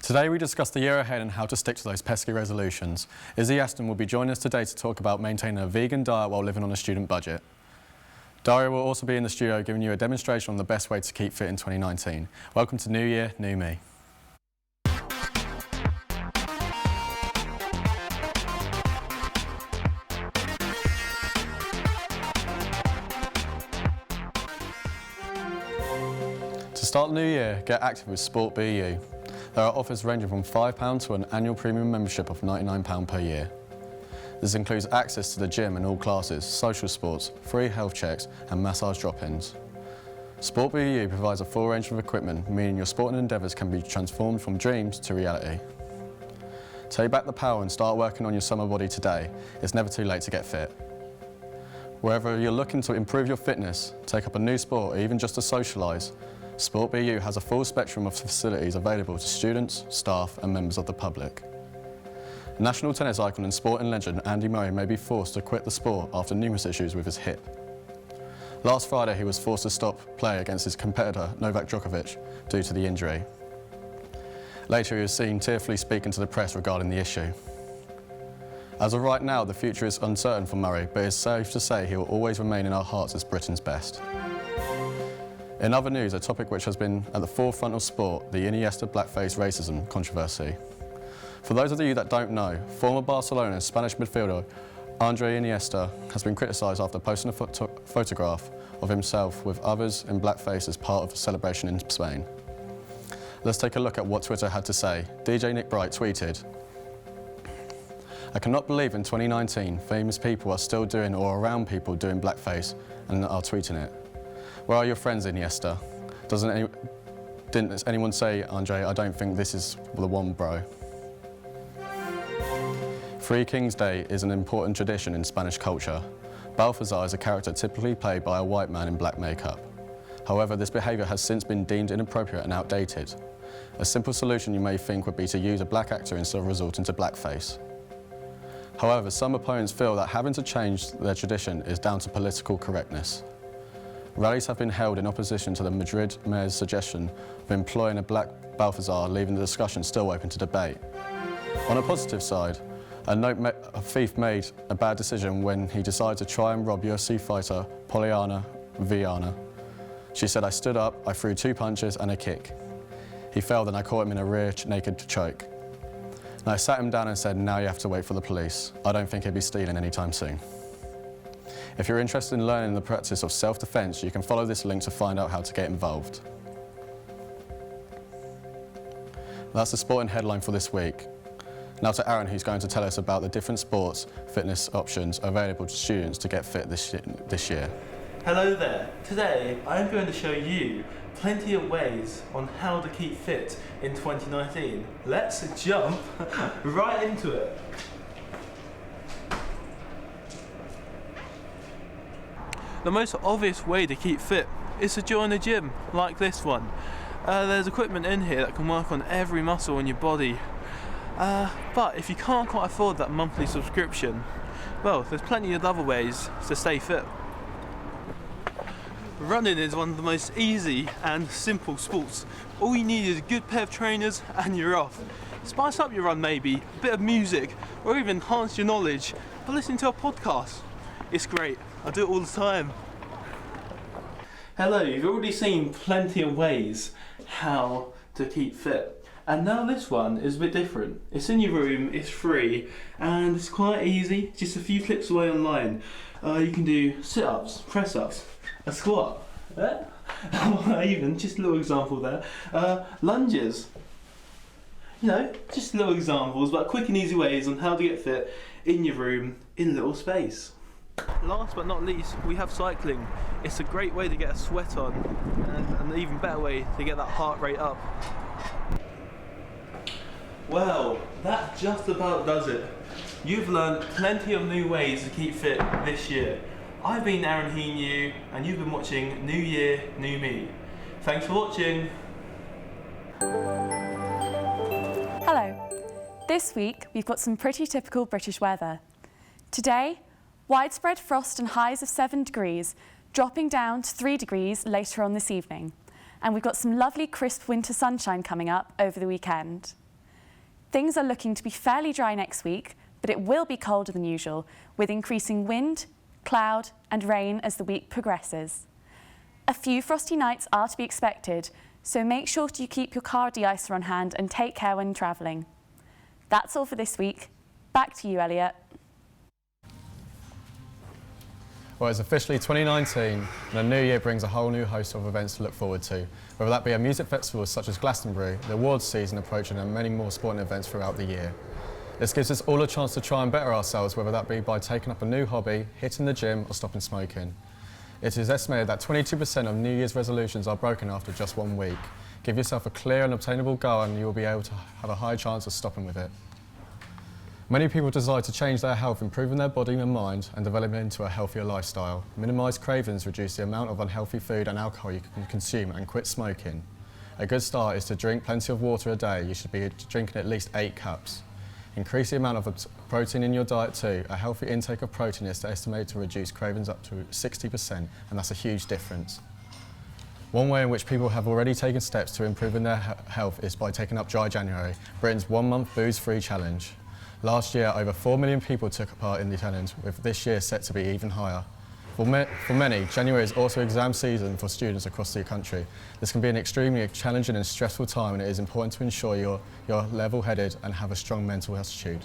Today we discuss the year ahead and how to stick to those pesky resolutions. Izzy Aston will be joining us today to talk about maintaining a vegan diet while living on a student budget. Daria will also be in the studio giving you a demonstration on the best way to keep fit in 2019. Welcome to New Year, New Me. To start the new year, get active with Sport BU. There are offers ranging from £5 to an annual premium membership of £99 per year. This includes access to the gym and all classes, social sports, free health checks and massage drop-ins. Sport BU provides a full range of equipment, meaning your sporting endeavours can be transformed from dreams to reality. Take back the power and start working on your summer body today. It's never too late to get fit. Wherever you're looking to improve your fitness, take up a new sport or even just to socialise, Sport BU has a full spectrum of facilities available to students, staff and members of the public. National tennis icon and sporting legend Andy Murray may be forced to quit the sport after numerous issues with his hip. Last Friday he was forced to stop play against his competitor Novak Djokovic due to the injury. Later he was seen tearfully speaking to the press regarding the issue. As of right now, the future is uncertain for Murray, but it's safe to say he will always remain in our hearts as Britain's best. In other news, a topic which has been at the forefront of sport, the Iniesta blackface racism controversy. For those of you that don't know, former Barcelona Spanish midfielder Andre Iniesta has been criticised after posting a photograph of himself with others in blackface as part of a celebration in Spain. Let's take a look at what Twitter had to say. DJ Nick Bright tweeted, "I cannot believe in 2019 famous people are still doing or around people doing blackface and are tweeting it. Where are your friends, Iniesta? Didn't anyone say, Andre, I don't think this is the one, bro?" Three Kings Day is an important tradition in Spanish culture. Balthazar is a character typically played by a white man in black makeup. However, this behaviour has since been deemed inappropriate and outdated. A simple solution you may think would be to use a black actor instead of resorting to blackface. However, some opponents feel that having to change their tradition is down to political correctness. Rallies have been held in opposition to the Madrid mayor's suggestion of employing a black Balthazar, leaving the discussion still open to debate. On a positive side, a thief made a bad decision when he decided to try and rob UFC fighter Poliana Viana. She said, "I stood up, I threw 2 punches and a kick. He fell, then I caught him in a rear naked choke. And I sat him down and said, now you have to wait for the police. I don't think he'll be stealing anytime soon." If you're interested in learning the practice of self-defense, you can follow this link to find out how to get involved. That's the sporting headline for this week. Now to Aaron, who's going to tell us about the different sports fitness options available to students to get fit this year. Hello there. Today I'm going to show you plenty of ways on how to keep fit in 2019. Let's jump right into it. The most obvious way to keep fit is to join a gym like this one. There's equipment in here that can work on every muscle in your body. But if you can't quite afford that monthly subscription, well, there's plenty of other ways to stay fit. Running is one of the most easy and simple sports. All you need is a good pair of trainers and you're off. Spice up your run maybe, a bit of music, or even enhance your knowledge by listening to a podcast. It's great, I do it all the time. Hello, you've already seen plenty of ways how to keep fit. And now this one is a bit different. It's in your room, it's free, and it's quite easy, just a few clicks away online. You can do sit-ups, press-ups, a squat, even, just a little example there, lunges. You know, just little examples, but quick and easy ways on how to get fit in your room, in a little space. Last but not least, we have cycling. It's a great way to get a sweat on, and an even better way to get that heart rate up. Well, that just about does it. You've learned plenty of new ways to keep fit this year. I've been Aaron Heaney, and you've been watching New Year, New Me. Thanks for watching. Hello. This week, we've got some pretty typical British weather. Today, widespread frost and highs of 7 degrees, dropping down to 3 degrees later on this evening. And we've got some lovely crisp winter sunshine coming up over the weekend. Things are looking to be fairly dry next week, but it will be colder than usual, with increasing wind, cloud and rain as the week progresses. A few frosty nights are to be expected, so make sure you keep your car de-icer on hand and take care when travelling. That's all for this week. Back to you, Elliot. Well, it's officially 2019 and a new year brings a whole new host of events to look forward to, whether that be a music festival such as Glastonbury, the awards season approaching and many more sporting events throughout the year. This gives us all a chance to try and better ourselves, whether that be by taking up a new hobby, hitting the gym or stopping smoking. It is estimated that 22% of New Year's resolutions are broken after just 1 week. Give yourself a clear and obtainable goal and you will be able to have a high chance of stopping with it. Many people desire to change their health, improving their body and mind and developing into a healthier lifestyle. Minimise cravings, reduce the amount of unhealthy food and alcohol you can consume and quit smoking. A good start is to drink plenty of water a day. You should be drinking at least 8 cups. Increase the amount of protein in your diet too. A healthy intake of protein is estimated to reduce cravings up to 60%, and that's a huge difference. One way in which people have already taken steps to improving their health is by taking up Dry January, Britain's 1-month booze-free challenge. Last year, over 4 million people took part in the challenge, with this year set to be even higher. For many, January is also exam season for students across the country. This can be an extremely challenging and stressful time, and it is important to ensure you're level-headed and have a strong mental attitude.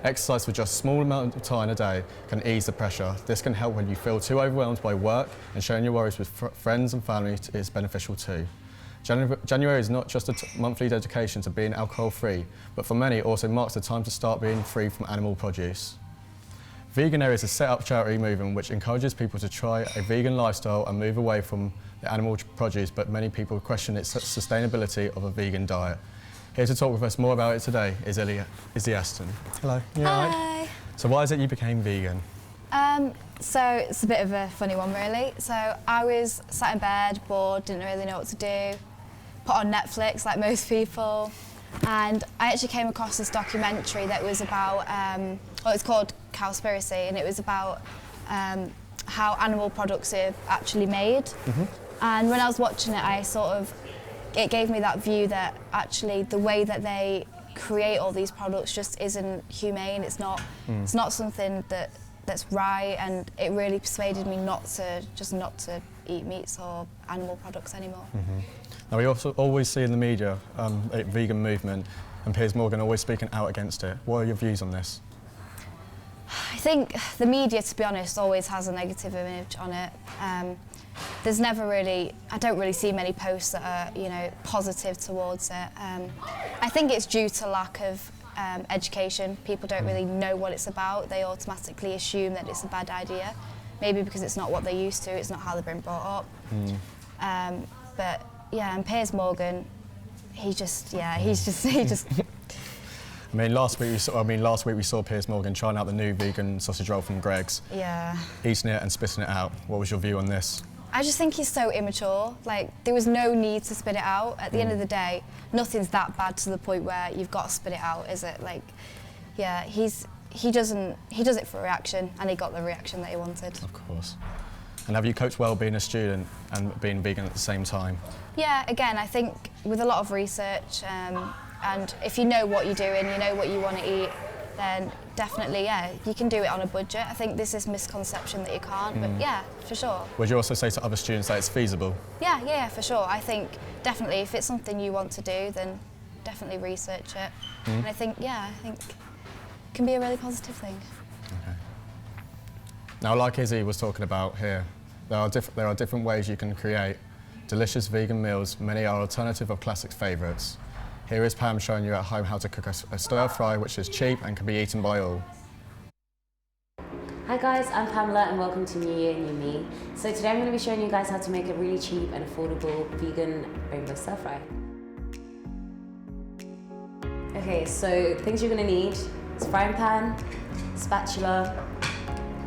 Exercise for just a small amount of time a day can ease the pressure. This can help when you feel too overwhelmed by work, and sharing your worries with friends and family is beneficial too. January is not just a monthly dedication to being alcohol-free, but for many it also marks the time to start being free from animal produce. Veganuary is a set-up charity movement which encourages people to try a vegan lifestyle and move away from the animal produce, but many people question its sustainability of a vegan diet. Here to talk with us more about it today is Izzy Aston. Hello. You all right? So why is it you became vegan? So it's a bit of a funny one really. So I was sat in bed, bored, didn't really know what to do. Put on Netflix like most people, and I actually came across this documentary that was about, well, it's called Cowspiracy, and it was about how animal products are actually made. And when I was watching it, it gave me that view that actually the way that they create all these products just isn't humane. It's not something that's right, and it really persuaded me not to eat meats or animal products anymore. Now we also always see in the media a vegan movement, and Piers Morgan always speaking out against it. What are your views on this? I think the media, to be honest, always has a negative image on it. There's never really, I don't really see many posts that are, positive towards it. I think it's due to lack of education. People don't really know what it's about. They automatically assume that it's a bad idea, maybe because it's not what they're used to, it's not how they've been brought up. But yeah, and Piers Morgan, he just. I mean, last week we saw Piers Morgan trying out the new vegan sausage roll from Greggs. Yeah. Eating it and spitting it out. What was your view on this? I just think he's so immature. Like, there was no need to spit it out. At the end of the day, nothing's that bad to the point where you've got to spit it out, is it? Like, yeah, he does it for a reaction, and he got the reaction that he wanted. Of course. And have you coped well being a student and being vegan at the same time? Yeah, again, I think with a lot of research, and if you know what you're doing, you know what you want to eat, then definitely, yeah, you can do it on a budget. I think there's this misconception that you can't, but yeah, for sure. Would you also say to other students that it's feasible? Yeah, for sure. I think definitely if it's something you want to do, then definitely research it. And I think it can be a really positive thing. Okay. Now, like Izzy was talking about here, there are different ways you can create delicious vegan meals. Many are alternative of classic favourites. Here is Pam showing you at home how to cook a stir fry, which is cheap and can be eaten by all. Hi guys, I'm Pamela and welcome to New Year, New Me. So today I'm going to be showing you guys how to make a really cheap and affordable vegan rainbow stir fry. Okay, so things you're going to need is frying pan, spatula,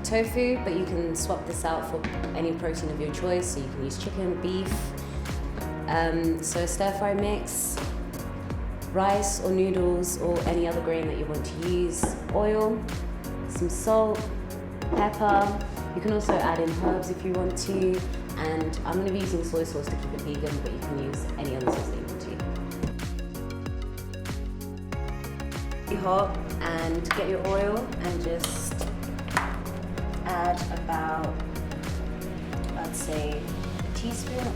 tofu, but you can swap this out for any protein of your choice, so you can use chicken, beef, so a stir fry mix, rice or noodles or any other grain that you want to use, oil, some salt, pepper. You can also add in herbs if you want to, and I'm going to be using soy sauce to keep it vegan, but you can use any other sauce that you want to. hot, and get your oil and just add about, I'd say, a teaspoon.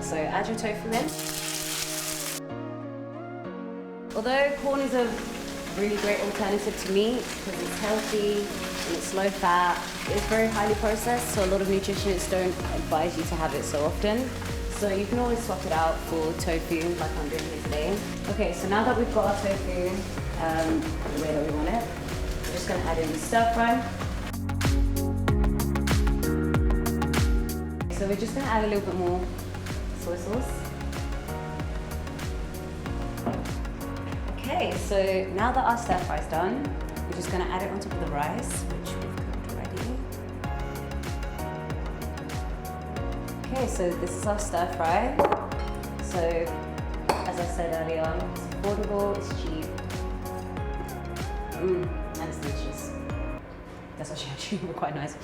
So add your tofu in. Although corn is a really great alternative to meat because it's healthy and it's low fat, it's very highly processed, so a lot of nutritionists don't advise you to have it so often. So you can always swap it out for tofu like I'm doing here today. Okay, so now that we've got our tofu the way that we want it, we're just going to add in the stir fry. So we're just going to add a little bit more soy sauce. Okay, so now that our stir fry's done, we're just going to add it on top of the rice, which we've cooked already. Okay, so this is our stir fry. So, as I said earlier, it's affordable, it's cheap, and it's delicious. That's actually quite nice.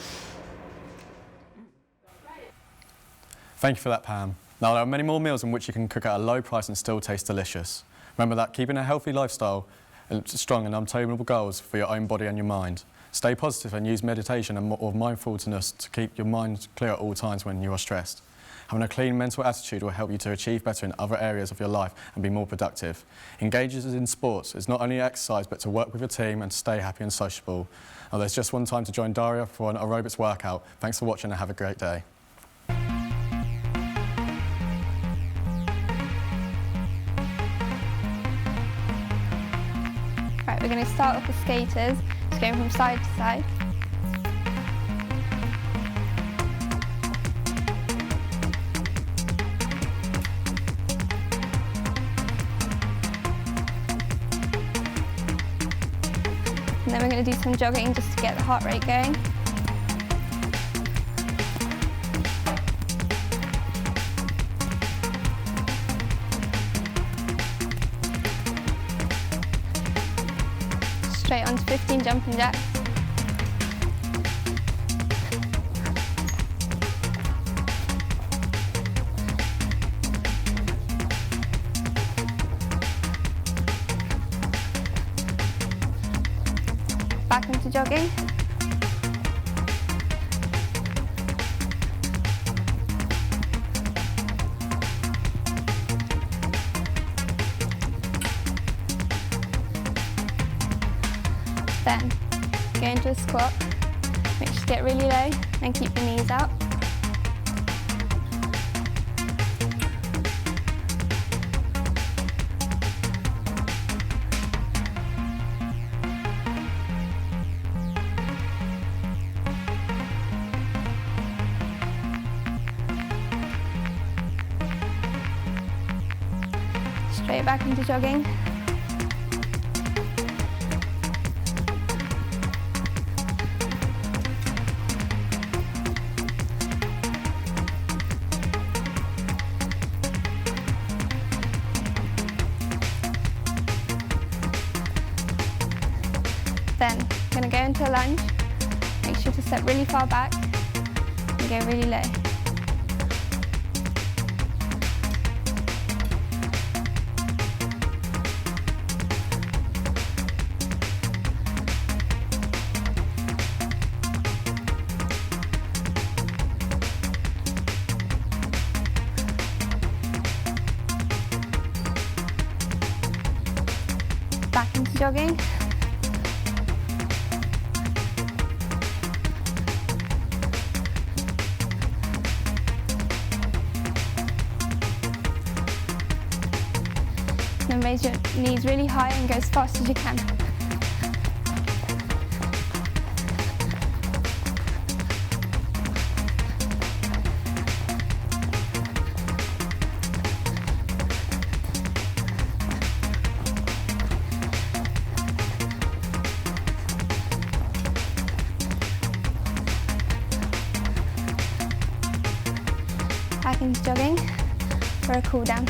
Thank you for that, Pam. Now, there are many more meals in which you can cook at a low price and still taste delicious. Remember that keeping a healthy lifestyle and strong and unattainable goals for your own body and your mind. Stay positive and use meditation or mindfulness to keep your mind clear at all times when you are stressed. Having a clean mental attitude will help you to achieve better in other areas of your life and be more productive. Engage in sports is not only exercise but to work with your team and to stay happy and sociable. Now, there's just one time to join Daria for an aerobics workout. Thanks for watching and have a great day. Right, we're going to start off with skaters, just going from side to side. And then we're going to do some jogging just to get the heart rate going. Straight onto 15 jumping jacks. Back into jogging. Then go into a squat, make sure to get really low and keep your knees out. Straight back into jogging. Then I'm going to go into a lunge, make sure to step really far back and go really low. Back into jogging. Then raise your knees really high and go as fast as you can. Back into jogging for a cool down.